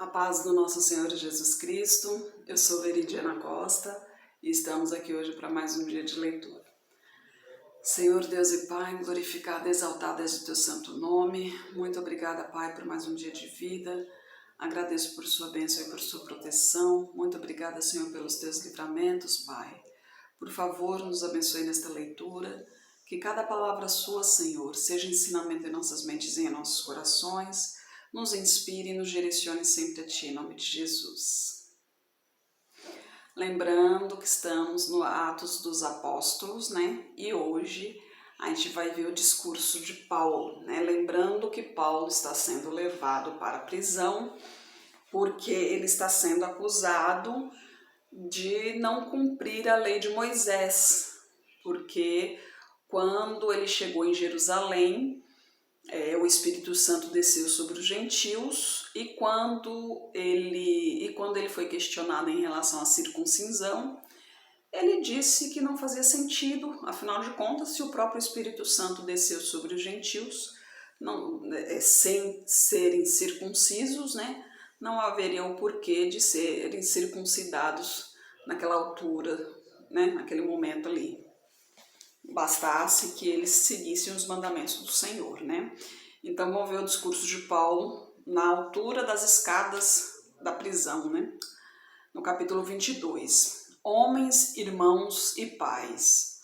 A paz do nosso Senhor Jesus Cristo, eu sou Veridiana Costa e estamos aqui hoje para mais um dia de leitura. Senhor Deus e Pai, glorificado e exaltado és o teu santo nome. Muito obrigada, Pai, por mais um dia de vida. Agradeço por sua bênção e por sua proteção. Muito obrigada, Senhor, pelos teus livramentos, Pai. Por favor, nos abençoe nesta leitura. Que cada palavra sua, Senhor, seja ensinamento em nossas mentes e em nossos corações. Nos inspire e nos direcione sempre a Ti, em nome de Jesus. Lembrando que estamos no Atos dos Apóstolos, né? E hoje a gente vai ver o discurso de Paulo, né? Lembrando que Paulo está sendo levado para a prisão porque ele está sendo acusado de não cumprir a lei de Moisés, porque quando ele chegou em Jerusalém, o Espírito Santo desceu sobre os gentios e quando ele foi questionado em relação à circuncisão, ele disse que não fazia sentido, afinal de contas, se o próprio Espírito Santo desceu sobre os gentios, sem serem circuncisos, né, não haveria o porquê de serem circuncidados naquela altura, né, naquele momento ali. Bastasse que eles seguissem os mandamentos do Senhor, né? Então vamos ver o discurso de Paulo na altura das escadas da prisão, né? No capítulo 22. Homens, irmãos e pais,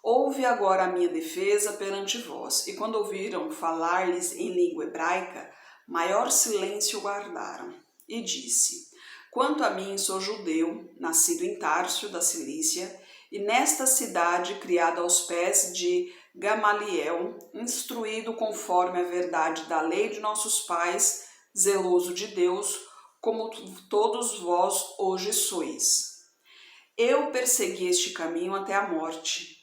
ouve agora a minha defesa perante vós. E quando ouviram falar-lhes em língua hebraica, maior silêncio guardaram. E disse: quanto a mim, sou judeu, nascido em Tárcio da Cilícia, e nesta cidade, criada aos pés de Gamaliel, instruído conforme a verdade da lei de nossos pais, zeloso de Deus, como todos vós hoje sois. Eu persegui este caminho até a morte,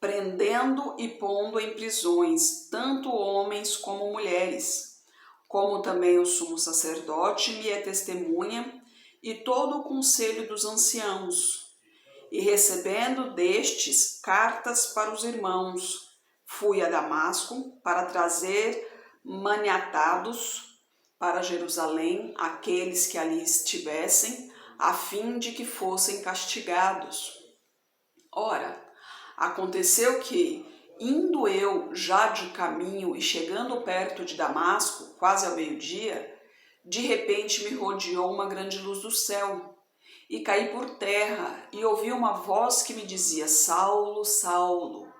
prendendo e pondo em prisões tanto homens como mulheres, como também o sumo sacerdote me é testemunha, e todo o conselho dos anciãos, e recebendo destes cartas para os irmãos, fui a Damasco para trazer maniatados para Jerusalém aqueles que ali estivessem, a fim de que fossem castigados. Ora, aconteceu que, indo eu já de caminho e chegando perto de Damasco, quase ao meio-dia, de repente me rodeou uma grande luz do céu, e caí por terra, e ouvi uma voz que me dizia: Saulo, Saulo,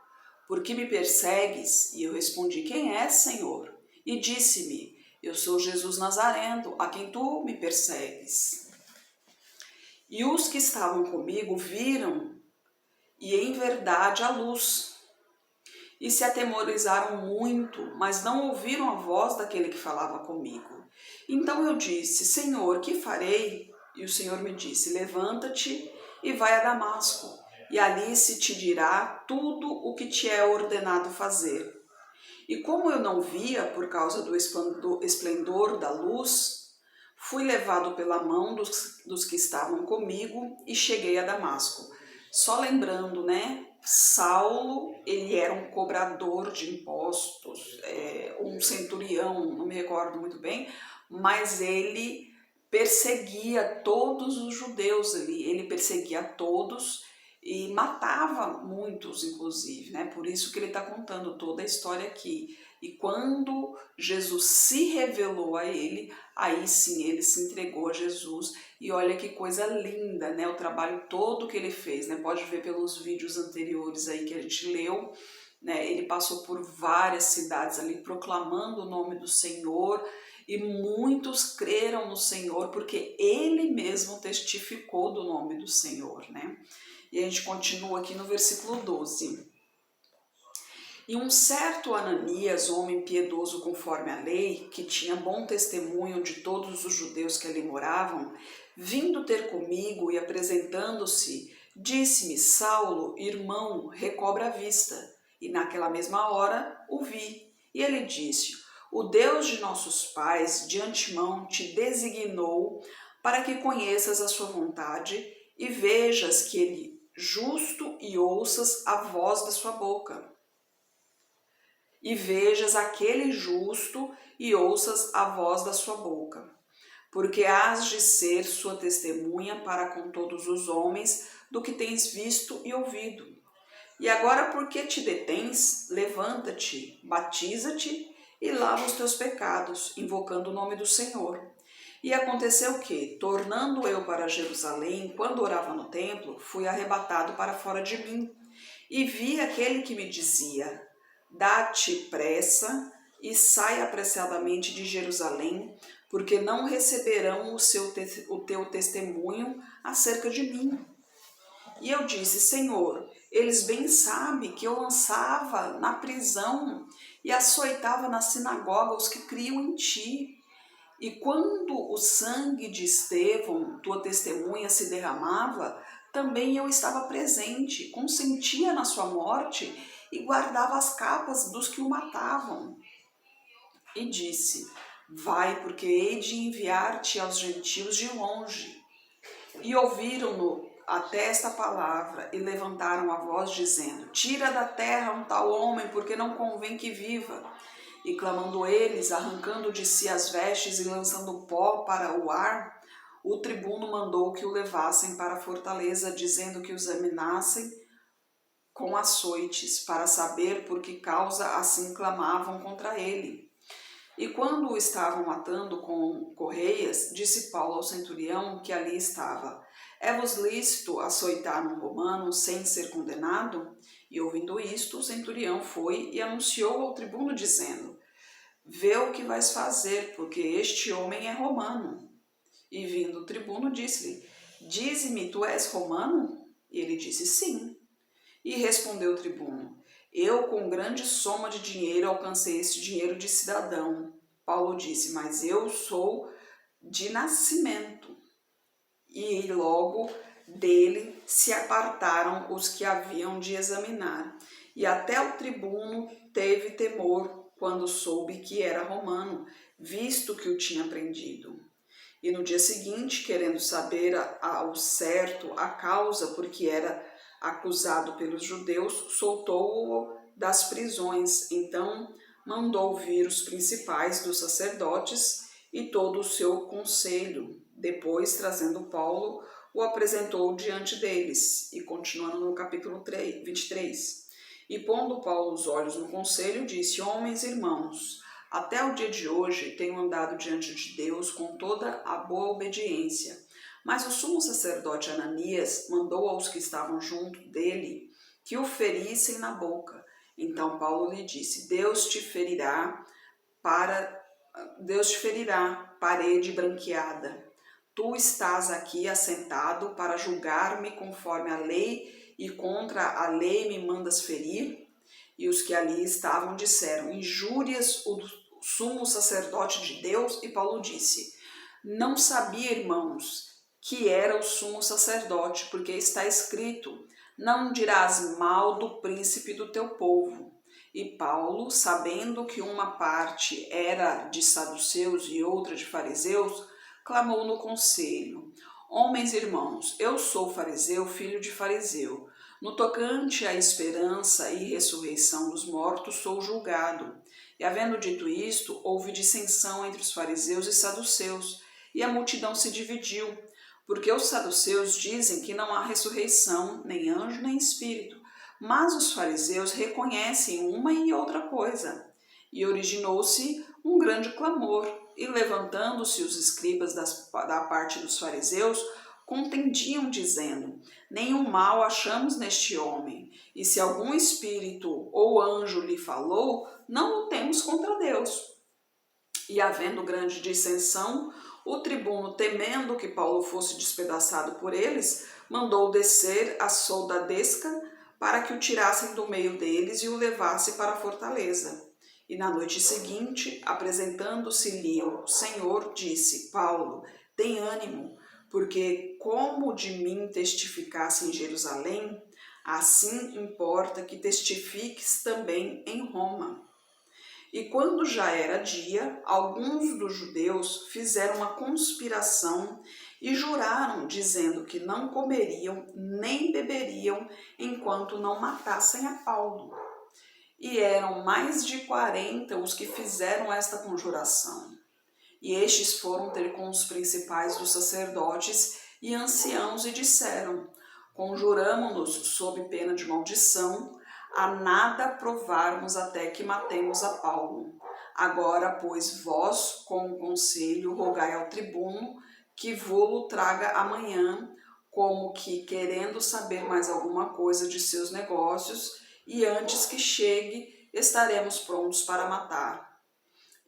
por que me persegues? E eu respondi: quem és, Senhor? E disse-me: eu sou Jesus Nazareno, a quem tu me persegues. E os que estavam comigo viram, e em verdade, a luz, e se atemorizaram muito, mas não ouviram a voz daquele que falava comigo. Então eu disse: Senhor, que farei? E o Senhor me disse: levanta-te e vai a Damasco, e ali se te dirá tudo o que te é ordenado fazer. E como eu não via por causa do esplendor da luz, fui levado pela mão dos que estavam comigo e cheguei a Damasco. Só lembrando, né? Saulo, ele era um cobrador de impostos, um centurião, não me recordo muito bem, mas ele perseguia todos os judeus ali, ele perseguia todos e matava muitos, inclusive, né? Por isso que ele está contando toda a história aqui. E quando Jesus se revelou a ele, aí sim ele se entregou a Jesus. E olha que coisa linda, né? O trabalho todo que ele fez, né? Pode ver pelos vídeos anteriores aí que a gente leu, né? Ele passou por várias cidades ali proclamando o nome do Senhor, e muitos creram no Senhor porque ele mesmo testificou do nome do Senhor, né? E a gente continua aqui no versículo 12. E um certo Ananias, homem piedoso conforme a lei, que tinha bom testemunho de todos os judeus que ali moravam, vindo ter comigo e apresentando-se, disse-me: Saulo, irmão, recobra a vista. E naquela mesma hora o vi. E ele disse: o Deus de nossos pais de antemão te designou para que conheças a sua vontade e vejas que ele justo e ouças a voz da sua boca. E vejas aquele justo e ouças a voz da sua boca. porque hás de ser sua testemunha para com todos os homens do que tens visto e ouvido. E agora, por que te detens? Levanta-te, batiza-te e lava os teus pecados, invocando o nome do Senhor. E aconteceu que, tornando eu para Jerusalém, quando orava no templo, fui arrebatado para fora de mim, e vi aquele que me dizia: dá-te pressa e sai apressadamente de Jerusalém, porque não receberão o teu testemunho acerca de mim. E eu disse: Senhor, eles bem sabem que eu lançava na prisão e açoitava na sinagoga os que criam em ti. E quando o sangue de Estevão, tua testemunha, se derramava, também eu estava presente, consentia na sua morte e guardava as capas dos que o matavam. E disse: vai, porque hei de enviar-te aos gentios de longe. E ouviram-no até esta palavra e levantaram a voz dizendo: tira da terra um tal homem, porque não convém que viva. E clamando eles, arrancando de si as vestes e lançando pó para o ar, o tribuno mandou que o levassem para a fortaleza, dizendo que o examinassem com açoites, para saber por que causa assim clamavam contra ele. E quando o estavam matando com correias, disse Paulo ao centurião que ali estava: é-vos lícito açoitar um romano sem ser condenado? E ouvindo isto, o centurião foi e anunciou ao tribuno, dizendo: vê o que vais fazer, porque este homem é romano. E vindo o tribuno, disse-lhe: dize-me, tu és romano? E ele disse: sim. E respondeu o tribuno: eu com grande soma de dinheiro alcancei esse dinheiro de cidadão. Paulo disse: mas eu sou de nascimento. E logo dele se apartaram os que haviam de examinar. E até o tribuno teve temor quando soube que era romano, visto que o tinha prendido. E no dia seguinte, querendo saber ao certo a causa por que era acusado pelos judeus, soltou-o das prisões. Então mandou vir os principais dos sacerdotes e todo o seu conselho. Depois, trazendo Paulo, o apresentou diante deles. E continuando no capítulo 23. E pondo Paulo os olhos no conselho, disse: homens e irmãos, até o dia de hoje tenho andado diante de Deus com toda a boa obediência. Mas o sumo sacerdote Ananias mandou aos que estavam junto dele que o ferissem na boca. Então Paulo lhe disse: Deus te ferirá, parede branqueada. Tu estás aqui assentado para julgar-me conforme a lei e contra a lei me mandas ferir? E os que ali estavam disseram: injúrias o sumo sacerdote de Deus? E Paulo disse: não sabia, irmãos, que era o sumo sacerdote, porque está escrito: não dirás mal do príncipe do teu povo. E Paulo, sabendo que uma parte era de saduceus e outra de fariseus, clamou no conselho: homens e irmãos, eu sou fariseu, filho de fariseu. No tocante à esperança e ressurreição dos mortos, sou julgado. E havendo dito isto, houve dissensão entre os fariseus e saduceus, e a multidão se dividiu, porque os saduceus dizem que não há ressurreição, nem anjo, nem espírito, mas os fariseus reconhecem uma e outra coisa. E originou-se um grande clamor, e levantando-se os escribas da parte dos fariseus, contendiam, dizendo: nenhum mal achamos neste homem, e se algum espírito ou anjo lhe falou, não o temos contra Deus. E havendo grande dissensão, o tribuno, temendo que Paulo fosse despedaçado por eles, mandou descer a soldadesca para que o tirassem do meio deles e o levasse para a fortaleza. E na noite seguinte, apresentando-se-lhe o Senhor, disse: Paulo, tem ânimo, porque como de mim testificasse em Jerusalém, assim importa que testifiques também em Roma. E quando já era dia, alguns dos judeus fizeram uma conspiração e juraram, dizendo que não comeriam nem beberiam enquanto não matassem a Paulo. E eram mais de 40 os que fizeram esta conjuração. E estes foram ter com os principais dos sacerdotes e anciãos e disseram: conjuramo-nos sob pena de maldição, a nada provarmos até que matemos a Paulo. Agora, pois, vós, com o conselho, rogai ao tribuno que vô-lo traga amanhã, como que querendo saber mais alguma coisa de seus negócios, e antes que chegue, estaremos prontos para matar.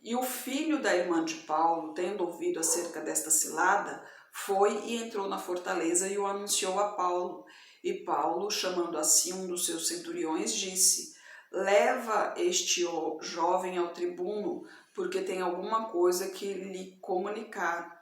E o filho da irmã de Paulo, tendo ouvido acerca desta cilada, foi e entrou na fortaleza e o anunciou a Paulo. E Paulo, chamando assim um dos seus centuriões, disse: leva este jovem ao tribuno, porque tem alguma coisa que lhe comunicar.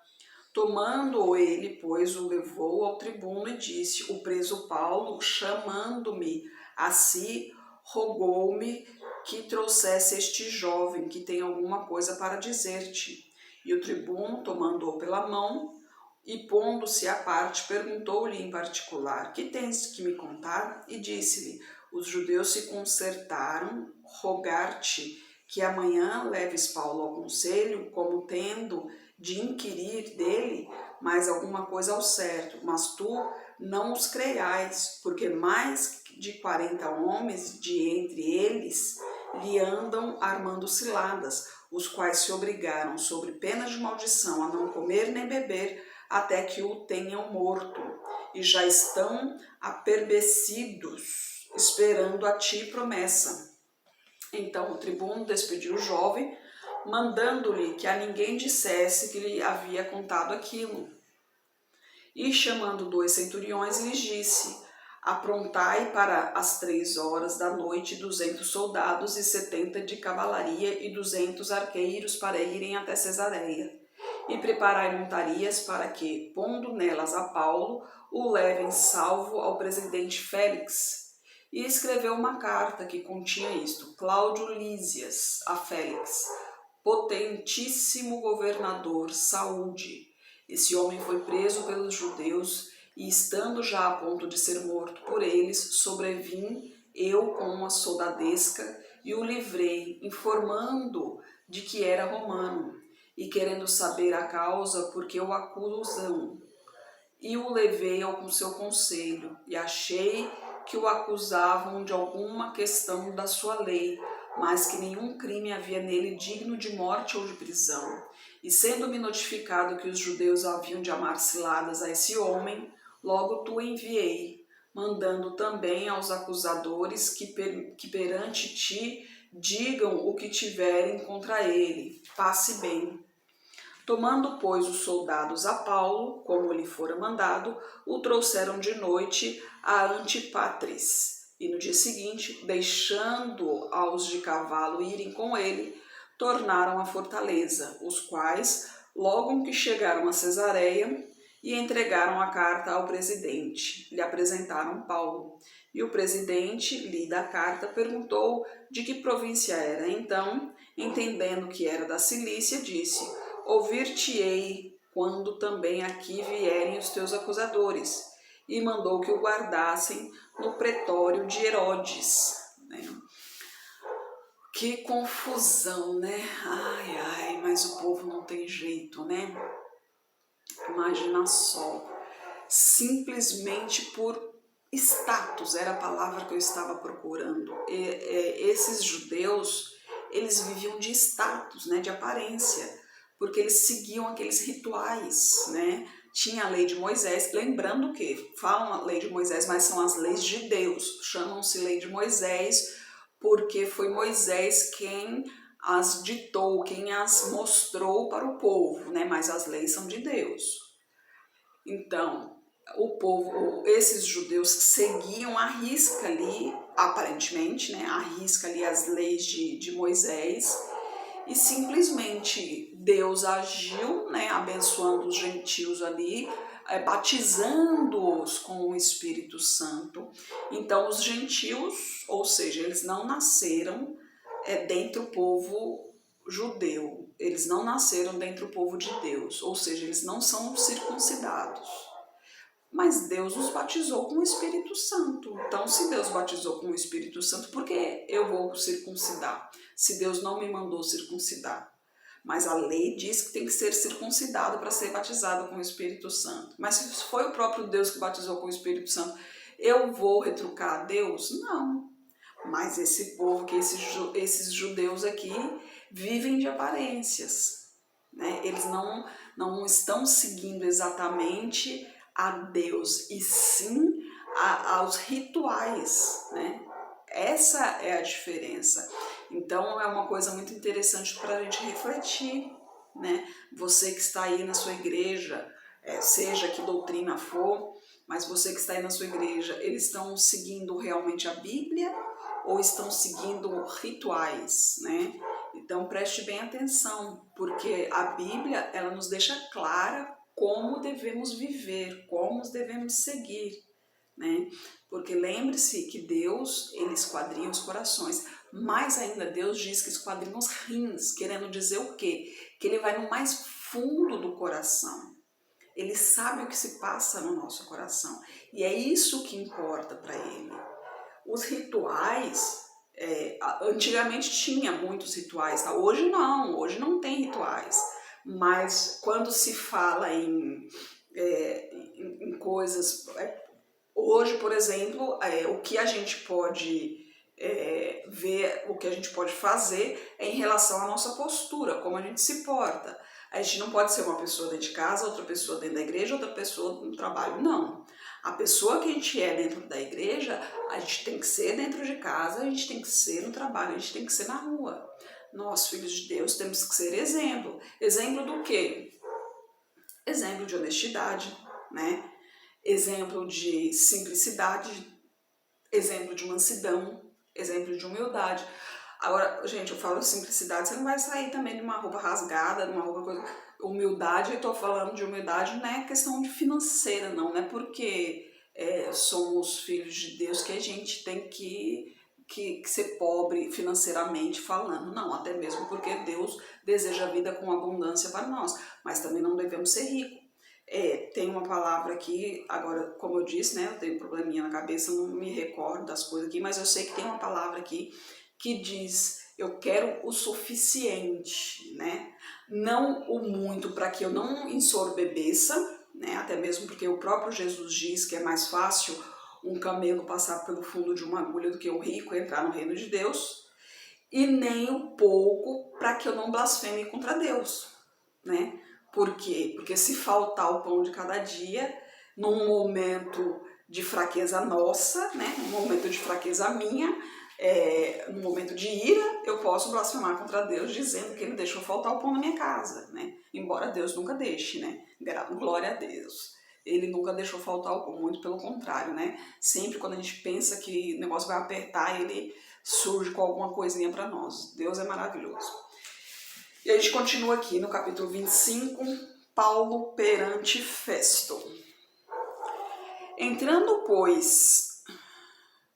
Tomando ele, pois, o levou ao tribuno e disse: o preso Paulo, chamando-me a si, rogou-me que trouxesse este jovem, que tem alguma coisa para dizer-te. E o tribuno, tomando-o pela mão e pondo-se à parte, perguntou-lhe em particular: que tens que me contar? E disse-lhe: os judeus se concertaram rogar-te que amanhã leves Paulo ao conselho, como tendo de inquirir dele mais alguma coisa ao certo, mas tu não os creiais, porque mais de 40 homens de entre eles lhe andam armando ciladas, os quais se obrigaram, sobre pena de maldição, a não comer nem beber, até que o tenham morto, e já estão aperbecidos, esperando a ti promessa. Então o tribuno despediu o jovem, mandando-lhe que a ninguém dissesse que lhe havia contado aquilo. E chamando 2 centuriões, lhes disse: aprontai para as 3 horas da noite 200 soldados e 70 de cavalaria e 200 arqueiros para irem até Cesareia. E preparai montarias para que, pondo nelas a Paulo, o levem salvo ao presidente Félix. E escreveu uma carta que continha isto: Cláudio Lísias, a Félix, potentíssimo governador, saúde. Esse homem foi preso pelos judeus e, estando já a ponto de ser morto por eles, sobrevim eu com uma soldadesca e o livrei, informando de que era romano, e querendo saber a causa por que o acusam. E o levei ao seu conselho, e achei que o acusavam de alguma questão da sua lei, mas que nenhum crime havia nele digno de morte ou de prisão. E sendo-me notificado que os judeus haviam de amar ciladas a esse homem, logo tu enviei, mandando também aos acusadores que perante ti digam o que tiverem contra ele. Passe bem. Tomando, pois, os soldados a Paulo, como lhe fora mandado, o trouxeram de noite a Antipatris. E no dia seguinte, deixando aos de cavalo irem com ele, tornaram à fortaleza, os quais, logo que chegaram a Cesareia, e entregaram a carta ao presidente, lhe apresentaram Paulo. E o presidente, lida a carta, perguntou de que província era. Então, entendendo que era da Cilícia, disse: ouvir-te-ei quando também aqui vierem os teus acusadores. E mandou que o guardassem no pretório de Herodes. Que confusão, né? Ai, ai, mas o povo não tem jeito, né? Imagina só, simplesmente por status, era a palavra que eu estava procurando. Esses judeus, eles viviam de status, né? De aparência, porque eles seguiam aqueles rituais, né? Tinha a lei de Moisés, lembrando que falam a lei de Moisés, mas são as leis de Deus, chamam-se lei de Moisés, porque foi Moisés quem as ditou, quem as mostrou para o povo, né? Mas as leis são de Deus. Então, o povo, esses judeus seguiam à risca ali, aparentemente, né? À risca ali as leis de Moisés, e simplesmente Deus agiu, né? Abençoando os gentios ali, batizando-os com o Espírito Santo. Então os gentios, ou seja, eles não nasceram dentre o povo judeu, eles não nasceram dentre o povo de Deus, ou seja, eles não são circuncidados. Mas Deus os batizou com o Espírito Santo. Então, se Deus batizou com o Espírito Santo, por que eu vou circuncidar? Se Deus não me mandou circuncidar. mas a lei diz que tem que ser circuncidado para ser batizado com o Espírito Santo. Mas se foi o próprio Deus que batizou com o Espírito Santo, eu vou retrucar a Deus? Não. Mas esse povo, esses judeus aqui, vivem de aparências, né? Eles não estão seguindo exatamente a Deus, e sim aos rituais, né? Essa é a diferença. Então é uma coisa muito interessante para a gente refletir, né? Você que está aí na sua igreja, seja que doutrina for, mas você que está aí na sua igreja, eles estão seguindo realmente a Bíblia ou estão seguindo rituais, né? Então preste bem atenção, porque a Bíblia ela nos deixa clara como devemos viver, como devemos seguir, né? Porque lembre-se que Deus, ele esquadrinha os corações, mais ainda Deus diz que esquadrinha os rins, querendo dizer o quê? Que ele vai no mais fundo do coração. Ele sabe o que se passa no nosso coração, e é isso que importa para ele. Os rituais, antigamente tinha muitos rituais, tá? Hoje não tem rituais, mas quando se fala em coisas... Hoje, por exemplo, o que a gente pode ver, o que a gente pode fazer é em relação à nossa postura, como a gente se porta. A gente não pode ser uma pessoa dentro de casa, outra pessoa dentro da igreja, outra pessoa no trabalho, não. A pessoa que a gente é dentro da igreja, a gente tem que ser dentro de casa, a gente tem que ser no trabalho, a gente tem que ser na rua. Nós, filhos de Deus, temos que ser exemplo. Exemplo do quê? Exemplo de honestidade, né? Exemplo de simplicidade, exemplo de mansidão, exemplo de humildade. Agora, gente, eu falo simplicidade, você não vai sair também de uma roupa rasgada, de uma roupa coisa... Humildade, eu estou falando de humildade, não é questão de financeira, não é porque somos filhos de Deus que a gente tem que ser pobre financeiramente falando, não, até mesmo porque Deus deseja a vida com abundância para nós, mas também não devemos ser ricos. Tem uma palavra aqui, agora, como eu disse, né, eu tenho um probleminha na cabeça, não me recordo das coisas aqui, mas eu sei que tem uma palavra aqui que diz, eu quero o suficiente, né, não o muito para que eu não ensorbebeça, né, até mesmo porque o próprio Jesus diz que é mais fácil um camelo passar pelo fundo de uma agulha do que o rico entrar no reino de Deus, e nem o pouco para que eu não blasfeme contra Deus, né. Por quê? Porque se faltar o pão de cada dia, num momento de fraqueza nossa, né, num momento de fraqueza minha, num momento de ira, eu posso blasfemar contra Deus dizendo que ele deixou faltar o pão na minha casa, né? Embora Deus nunca deixe, né? Glória a Deus. Ele nunca deixou faltar o pão, muito pelo contrário, né? Sempre quando a gente pensa que o negócio vai apertar, ele surge com alguma coisinha para nós. Deus é maravilhoso. E a gente continua aqui no capítulo 25, Paulo perante Festo. Entrando, pois...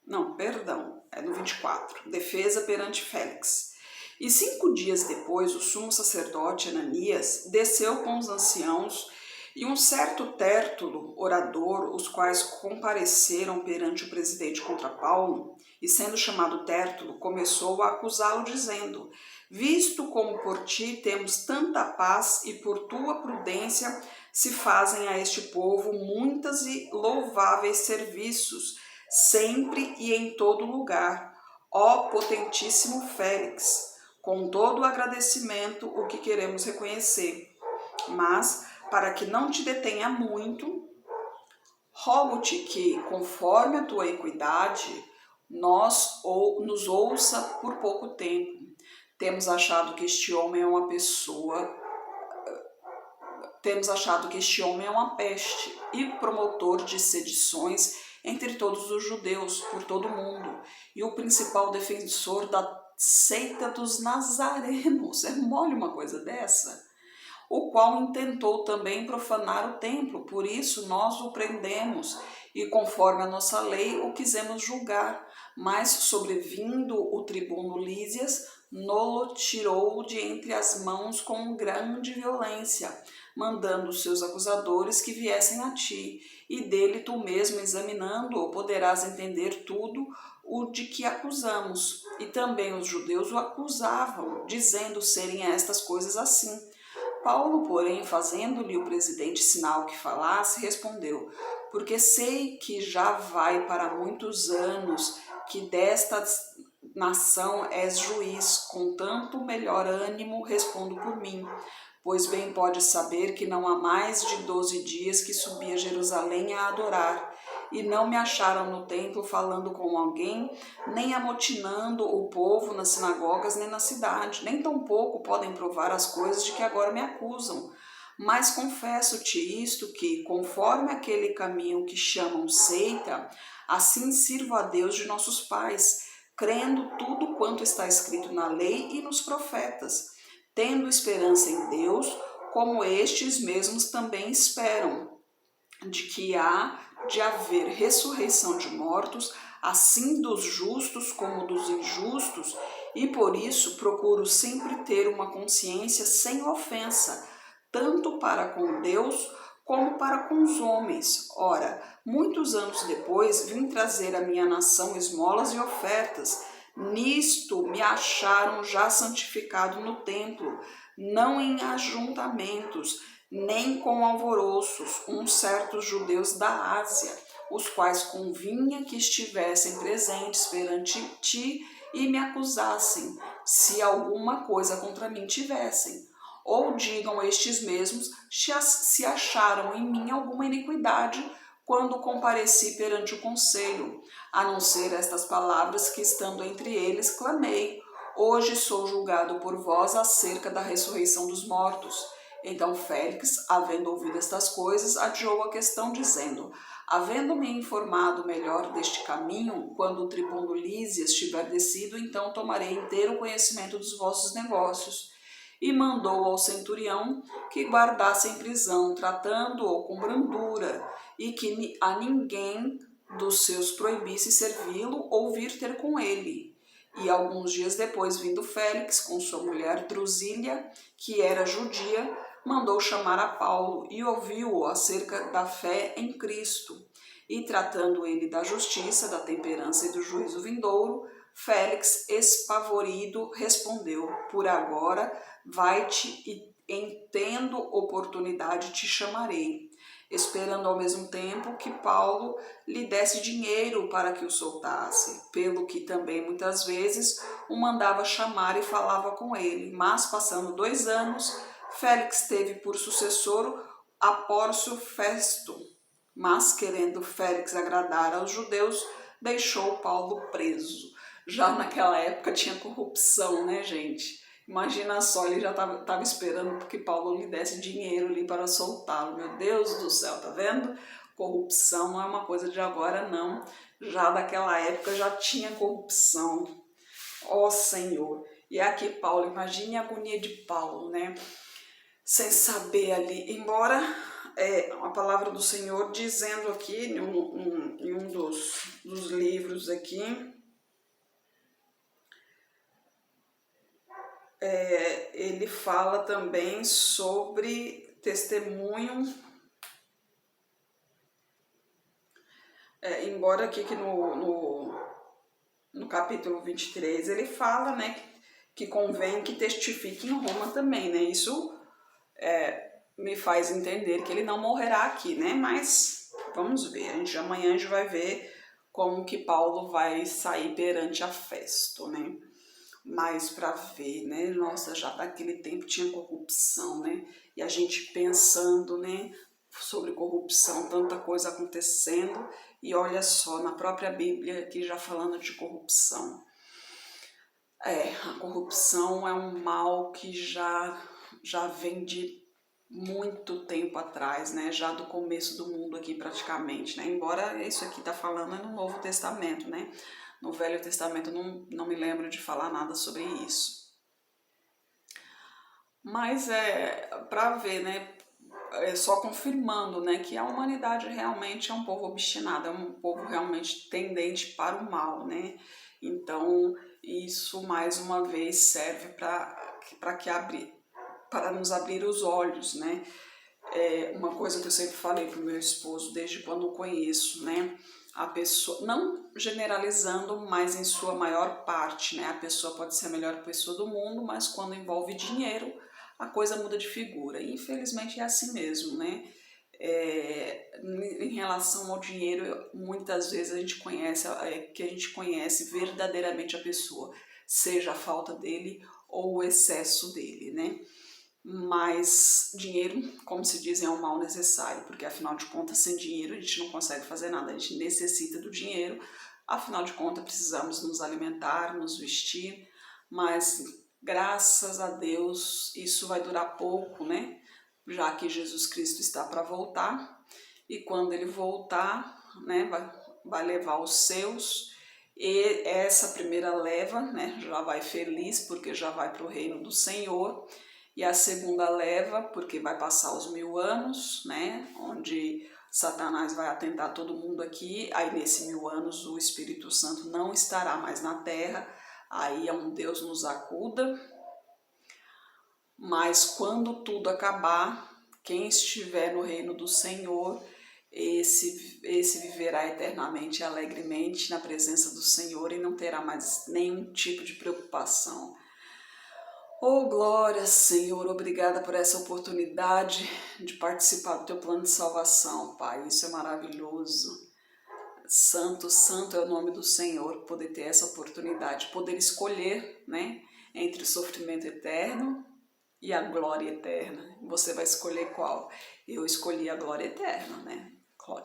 Não, perdão, é no 24. Defesa perante Félix. E 5 dias depois, o sumo sacerdote Ananias desceu com os anciãos e um certo Tértulo, orador, os quais compareceram perante o presidente contra Paulo, e sendo chamado Tértulo, começou a acusá-lo, dizendo: visto como por ti temos tanta paz e por tua prudência se fazem a este povo muitas e louváveis serviços, sempre e em todo lugar, ó potentíssimo Félix, com todo o agradecimento o que queremos reconhecer. Mas, para que não te detenha muito, rogo-te que, conforme a tua equidade, nos ouça por pouco tempo. Temos achado que este homem é uma peste e promotor de sedições entre todos os judeus, por todo o mundo, e o principal defensor da seita dos nazarenos. É mole uma coisa dessa? O qual intentou também profanar o templo, por isso nós o prendemos, e conforme a nossa lei o quisemos julgar, mas sobrevindo o tribuno Lísias, nolo tirou de entre as mãos com grande violência, mandando os seus acusadores que viessem a ti, e dele tu mesmo examinando-o poderás entender tudo o de que acusamos, e também os judeus o acusavam, dizendo serem estas coisas assim. Paulo, porém, fazendo-lhe o presidente sinal que falasse, respondeu: porque sei que já vai para muitos anos que desta nação és juiz, com tanto melhor ânimo respondo por mim. Pois bem pode saber que não há mais de 12 dias que subi a Jerusalém a adorar, e não me acharam no templo falando com alguém, nem amotinando o povo nas sinagogas nem na cidade, nem tampouco podem provar as coisas de que agora me acusam. Mas confesso-te isto que, conforme aquele caminho que chamam seita, assim sirvo a Deus de nossos pais, crendo tudo quanto está escrito na lei e nos profetas, tendo esperança em Deus, como estes mesmos também esperam, de que há de haver ressurreição de mortos, assim dos justos como dos injustos, e por isso procuro sempre ter uma consciência sem ofensa, tanto para com Deus como para com os homens. Ora, muitos anos depois vim trazer à minha nação esmolas e ofertas. Nisto me acharam já santificado no templo, não em ajuntamentos, nem com alvoroços, uns certos judeus da Ásia, os quais convinha que estivessem presentes perante ti e me acusassem, se alguma coisa contra mim tivessem. Ou digam estes mesmos se acharam em mim alguma iniquidade quando compareci perante o conselho, a não ser estas palavras que, estando entre eles, clamei: hoje sou julgado por vós acerca da ressurreição dos mortos. Então Félix, havendo ouvido estas coisas, adiou a questão, dizendo: havendo-me informado melhor deste caminho, quando o tribuno Lísias tiver descido, então tomarei inteiro conhecimento dos vossos negócios. E mandou ao centurião que guardasse em prisão, tratando-o com brandura, e que a ninguém dos seus proibisse servi-lo ou vir ter com ele. E alguns dias depois, vindo Félix com sua mulher Drusília, que era judia, mandou chamar a Paulo e ouviu-o acerca da fé em Cristo. E tratando ele da justiça, da temperança e do juízo vindouro, Félix, espavorido, respondeu: por agora, vai-te e em tendo oportunidade te chamarei, esperando ao mesmo tempo que Paulo lhe desse dinheiro para que o soltasse, pelo que também muitas vezes o mandava chamar e falava com ele. Mas passando 2 anos, Félix teve por sucessor a Pórcio Festo, mas querendo Félix agradar aos judeus, deixou Paulo preso. Já naquela época tinha corrupção, né, gente? Imagina só, ele já estava esperando que Paulo lhe desse dinheiro ali para soltá-lo. Meu Deus do céu, tá vendo? Corrupção não é uma coisa de agora, não. Já daquela época já tinha corrupção. Ó Senhor! E aqui Paulo, imagine a agonia de Paulo, né? Sem saber ali, embora a palavra do Senhor dizendo aqui em um dos livros aqui, ele fala também sobre testemunho, embora aqui que no capítulo 23 ele fala, né, que convém que testifique em Roma também, né, isso me faz entender que ele não morrerá aqui, né, mas vamos ver, amanhã a gente vai ver como que Paulo vai sair perante a Festo, né. Mas para ver, né, nossa, já naquele tempo tinha corrupção, né, e a gente pensando, né, sobre corrupção, tanta coisa acontecendo, e olha só, na própria Bíblia aqui já falando de corrupção. A corrupção é um mal que já vem de muito tempo atrás, né, já do começo do mundo aqui praticamente, né, embora isso aqui tá falando no Novo Testamento, né, no Velho Testamento não me lembro de falar nada sobre isso. Mas para ver, né, só confirmando, né, que a humanidade realmente é um povo obstinado, é um povo realmente tendente para o mal, né. Então isso mais uma vez serve para nos abrir os olhos, né. Uma coisa que eu sempre falei para o meu esposo desde quando eu conheço, né, a pessoa, não generalizando, mas em sua maior parte, né? A pessoa pode ser a melhor pessoa do mundo, mas quando envolve dinheiro, a coisa muda de figura. E, infelizmente é assim mesmo, né? Em relação ao dinheiro, muitas vezes a gente conhece verdadeiramente a pessoa, seja a falta dele ou o excesso dele, né? Mas dinheiro, como se diz, é um mal necessário, porque afinal de contas, sem dinheiro a gente não consegue fazer nada, a gente necessita do dinheiro, afinal de contas precisamos nos alimentar, nos vestir, mas graças a Deus isso vai durar pouco, né? Já que Jesus Cristo está para voltar, e quando ele voltar, né, vai levar os seus, e essa primeira leva, né, já vai feliz porque já vai para o reino do Senhor, e a segunda leva porque vai passar os 1000 anos, né, onde Satanás vai atentar todo mundo aqui, aí nesse 1000 anos o Espírito Santo não estará mais na terra, aí é um Deus nos acuda, mas quando tudo acabar, quem estiver no reino do Senhor, esse viverá eternamente e alegremente na presença do Senhor e não terá mais nenhum tipo de preocupação. Oh, glória, Senhor, obrigada por essa oportunidade de participar do teu plano de salvação, Pai, isso é maravilhoso. Santo, santo é o nome do Senhor, poder ter essa oportunidade, poder escolher, né, entre o sofrimento eterno e a glória eterna. Você vai escolher qual? Eu escolhi a glória eterna, né?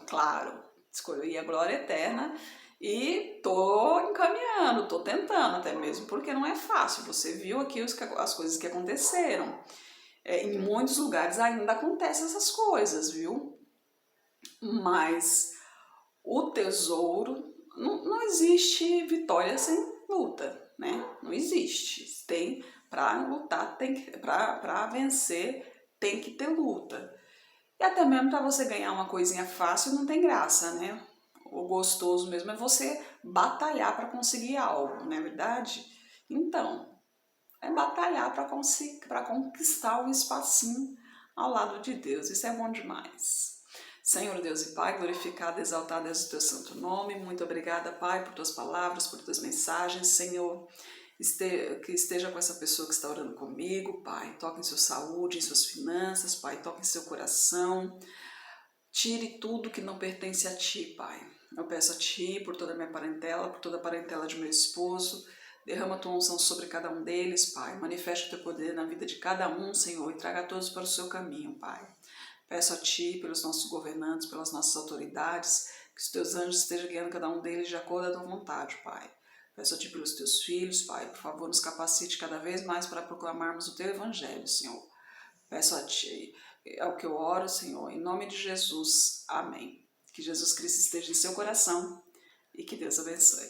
Claro, escolhi a glória eterna e tô encaminhando, tô tentando até mesmo, porque não é fácil. Você viu aqui as coisas que aconteceram. Em muitos lugares ainda acontecem essas coisas, viu? Mas o tesouro, não existe vitória sem luta, né? Não existe. Tem para lutar, para vencer, tem que ter luta. E até mesmo para você ganhar uma coisinha fácil não tem graça, né? O gostoso mesmo é você batalhar para conseguir algo, não é verdade? Então, é batalhar para conquistar um espacinho ao lado de Deus. Isso é bom demais. Senhor Deus e Pai, glorificado, exaltado é o teu santo nome. Muito obrigada, Pai, por tuas palavras, por tuas mensagens, Senhor. Que esteja com essa pessoa que está orando comigo, Pai. Toque em sua saúde, em suas finanças, Pai. Toque em seu coração. Tire tudo que não pertence a Ti, Pai. Eu peço a Ti por toda a minha parentela, por toda a parentela de meu esposo. Derrama a Tua unção sobre cada um deles, Pai. Manifeste o Teu poder na vida de cada um, Senhor, e traga todos para o Seu caminho, Pai. Peço a Ti, pelos nossos governantes, pelas nossas autoridades, que os Teus anjos estejam guiando cada um deles de acordo à Tua vontade, Pai. Peço a Ti pelos Teus filhos, Pai, por favor, nos capacite cada vez mais para proclamarmos o Teu Evangelho, Senhor. Peço a Ti, é o que eu oro, Senhor, em nome de Jesus. Amém. Que Jesus Cristo esteja em seu coração e que Deus abençoe.